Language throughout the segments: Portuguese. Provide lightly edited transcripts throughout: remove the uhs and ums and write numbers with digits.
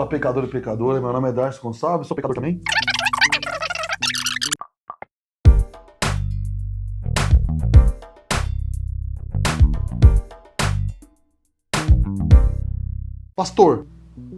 Fala, pecador e pecadora, meu nome é Darcy Gonçalves, sou pecador também. Pastor,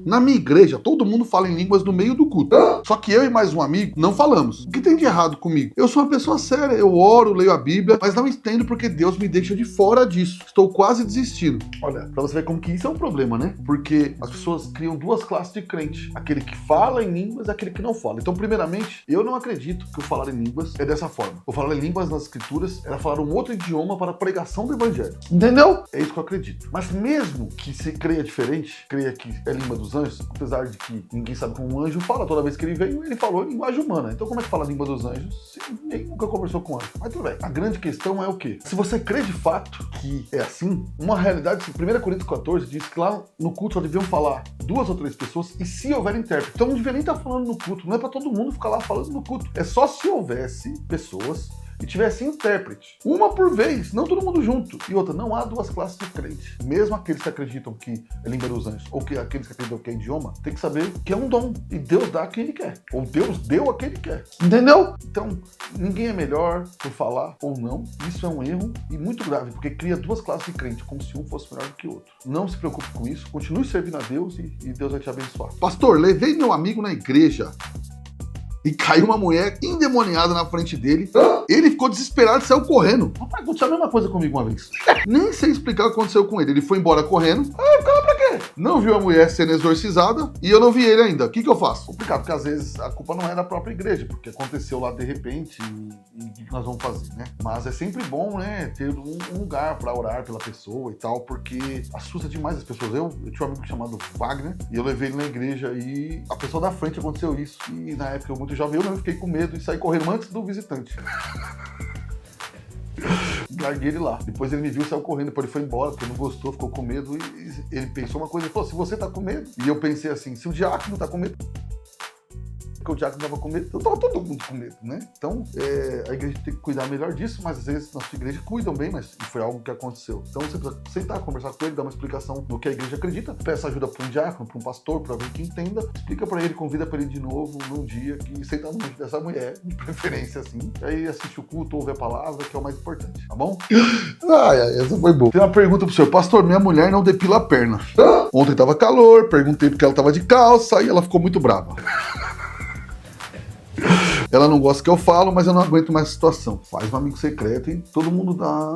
na minha igreja, todo mundo fala em línguas no meio do culto. Só que eu e mais um amigo não falamos. O que tem de errado comigo? Eu sou uma pessoa séria, eu oro, leio a Bíblia, mas não entendo porque Deus me deixa de fora disso. Estou quase desistindo. Olha, pra você ver como que isso é um problema, né? Porque as pessoas criam duas classes de crente. Aquele que fala em línguas e aquele que não fala. Então, primeiramente, eu não acredito que o falar em línguas é dessa forma. O falar em línguas nas escrituras era falar um outro idioma para a pregação do evangelho. Entendeu? É isso que eu acredito. Mas mesmo que se creia diferente, creia que é língua dos anjos, apesar de que ninguém sabe como um anjo fala, toda vez que ele veio, ele falou em linguagem humana. Então como é que fala a língua dos anjos se ninguém nunca conversou com anjo? Mas tudo bem. A grande questão é o quê? Se você crê de fato que é assim, uma realidade, 1 Coríntios 14 diz que lá no culto só deviam falar 2 ou 3 pessoas e se houver intérprete. Então não deveria nem estar falando no culto, não é pra todo mundo ficar lá falando no culto. É só se houvesse pessoas e tivesse intérprete. Uma por vez, não todo mundo junto. E outra, não há duas classes de crente. Mesmo aqueles que acreditam que é língua dos anjos, ou que aqueles que acreditam que é idioma, tem que saber que é um dom. E Deus dá a quem ele quer. Ou Deus deu a quem ele quer. Entendeu? Então, ninguém é melhor por falar ou não. Isso é um erro e muito grave, porque cria duas classes de crente, como se um fosse melhor do que o outro. Não se preocupe com isso. Continue servindo a Deus e Deus vai te abençoar. Pastor, levei meu amigo na igreja e caiu uma mulher endemoniada na frente dele. Ele ficou desesperado e saiu correndo. Rapaz, aconteceu a mesma coisa comigo uma vez. Nem sei explicar o que aconteceu com ele. Ele foi embora correndo. Ficava pra quê? Não viu a mulher sendo exorcizada e eu não vi ele ainda. O que eu faço? Complicado, porque às vezes a culpa não é da própria igreja, porque aconteceu lá de repente e o que nós vamos fazer, né? Mas é sempre bom, né, ter um lugar pra orar pela pessoa e tal, porque assusta demais as pessoas. Eu tinha um amigo chamado Wagner e eu levei ele na igreja e a pessoa da frente aconteceu isso. E na época eu muito jovem, eu mesmo fiquei com medo e saí correndo antes do visitante. Larguei ele lá. Depois ele me viu e saiu correndo. Depois ele foi embora, porque não gostou, ficou com medo. E ele pensou uma coisa, ele falou, se você tá com medo. E eu pensei assim, se o diácono tá com medo, porque o diácono tava com medo, então tava todo mundo com medo, né? Então, a igreja tem que cuidar melhor disso, mas às vezes na sua igreja cuidam bem, mas foi algo que aconteceu. Então você precisa sentar, conversar com ele, dar uma explicação do que a igreja acredita, peça ajuda para um diácono, para um pastor, para alguém que entenda, explica para ele, convida para ele de novo num dia que senta no meio dessa mulher, de preferência assim, aí assiste o culto, ouve a palavra, que é o mais importante, tá bom? Essa foi boa. Tem uma pergunta pro senhor, pastor, minha mulher não depila a perna. Ontem tava calor, perguntei porque ela tava de calça e ela ficou muito brava. Ela não gosta que eu falo, mas eu não aguento mais a situação. Faz um amigo secreto e todo mundo dá.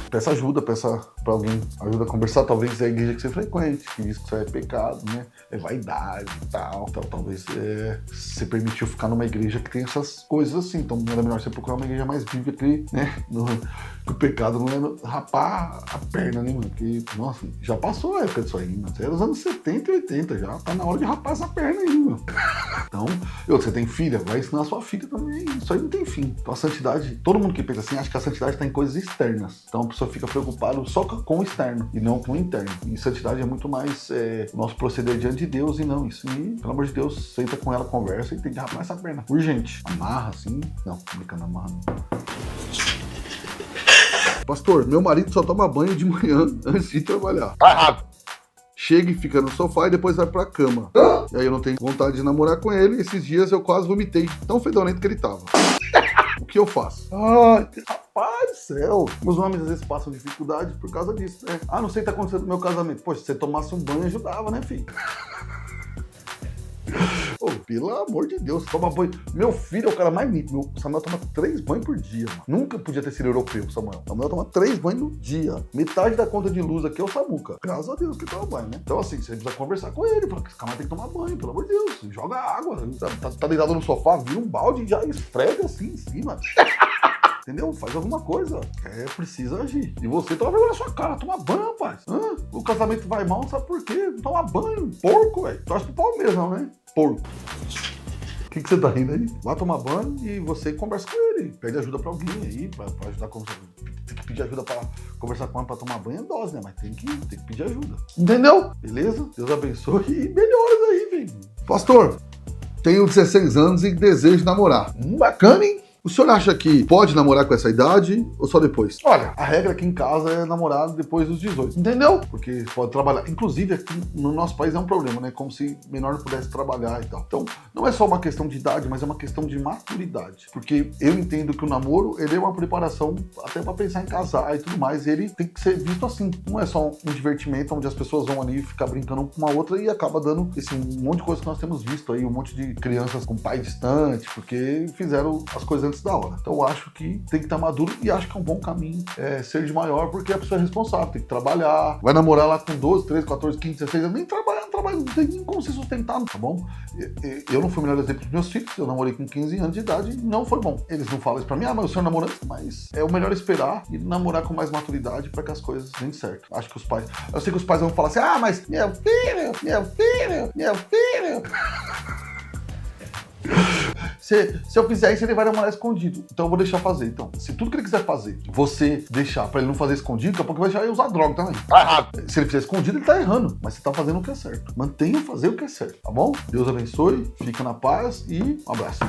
Peça ajuda, peça pra alguém ajuda a conversar. Talvez é a igreja que você frequente, que diz que isso é pecado, né? É vaidade e tal. Então, talvez você permitiu ficar numa igreja que tem essas coisas assim. Então era melhor você procurar uma igreja mais bíblica que, né? Que o pecado não é rapar a perna, né, mano? Porque, nossa, já passou a época disso aí, mano. Você é dos anos 70 e 80, já tá na hora de rapar essa perna aí, mano. Então, você tem filha, vai ensinar a sua filha também. Isso aí não tem fim. Então a santidade, todo mundo que pensa assim, acha que a santidade tá em coisas externas. Então a pessoa fica preocupada só com o externo e não com o interno. E santidade é muito mais o nosso proceder diante de Deus e não isso. E, pelo amor de Deus, senta com ela, conversa e tem que rapar essa perna. Urgente. Amarra assim. Não, brincando, amarra não. Pastor, meu marido só toma banho de manhã antes de trabalhar. Tá errado. Chega e fica no sofá e depois vai pra cama. E aí eu não tenho vontade de namorar com ele. Esses dias eu quase vomitei, tão fedorento que ele tava. O que eu faço? Ai, rapaz do céu. Os homens às vezes passam dificuldade por causa disso, né? Não sei o que tá acontecendo no meu casamento. Poxa, se você tomasse um banho ajudava, né, filho? Pelo amor de Deus, toma banho. Meu filho é o cara mais limpo. O Samuel toma 3 banhos por dia, mano. Nunca podia ter sido europeu, Samuel. Samuel toma 3 banhos no dia. Metade da conta de luz aqui é o Samuca. Graças a Deus que toma banho, né? Então, assim, você precisa conversar com ele. Fala que esse cara tem que tomar banho, pelo amor de Deus. Joga água. Tá deitado no sofá, vira um balde e já esfrega assim em cima. Entendeu? Faz alguma coisa. Precisa agir. E você toma vergonha na sua cara, toma banho, rapaz. O casamento vai mal, sabe por quê? Toma banho. Porco, velho. Torce pro Palmeiras, não, né? Porco. O que você tá rindo aí? Vai tomar banho e você conversa com ele. Pede ajuda pra alguém aí, pra ajudar a conversar. Tem que pedir ajuda pra conversar com ele pra tomar banho, é dose, né? Mas tem que pedir ajuda. Entendeu? Beleza? Deus abençoe e melhoras aí, velho. Pastor, tenho 16 anos e desejo namorar. Bacana, hein? O senhor acha que pode namorar com essa idade ou só depois? Olha, a regra aqui em casa é namorar depois dos 18, entendeu? Porque pode trabalhar. Inclusive, aqui no nosso país é um problema, né? Como se menor não pudesse trabalhar e tal. Então, não é só uma questão de idade, mas é uma questão de maturidade. Porque eu entendo que o namoro, ele é uma preparação até pra pensar em casar e tudo mais. E ele tem que ser visto assim. Não é só um divertimento onde as pessoas vão ali ficar brincando com uma outra e acaba dando esse monte de coisa que nós temos visto aí, um monte de crianças com pai distante, porque fizeram as coisas antes da hora. Então eu acho que tem que estar maduro e acho que é um bom caminho ser de maior, porque a pessoa é responsável, tem que trabalhar, vai namorar lá com 12, 13, 14, 15, 16 anos, nem trabalha, não trabalha, não tem nem como se sustentar, tá bom? Eu não fui o melhor exemplo dos meus filhos, eu namorei com 15 anos de idade e não foi bom. Eles não falam isso pra mim, mas o senhor namorando, mas é o melhor esperar e namorar com mais maturidade para que as coisas deem certo. Acho que os pais, eu sei que os pais vão falar assim, mas meu filho, meu filho, meu filho. Se eu fizer isso, ele vai namorar escondido. Então eu vou deixar fazer. Então, se tudo que ele quiser fazer, você deixar pra ele não fazer escondido, daqui a pouco vai deixar ele usar droga também. Tá errado. Se ele fizer escondido, ele tá errando. Mas você tá fazendo o que é certo. Mantenha fazer o que é certo, tá bom? Deus abençoe, fica na paz e um abraço.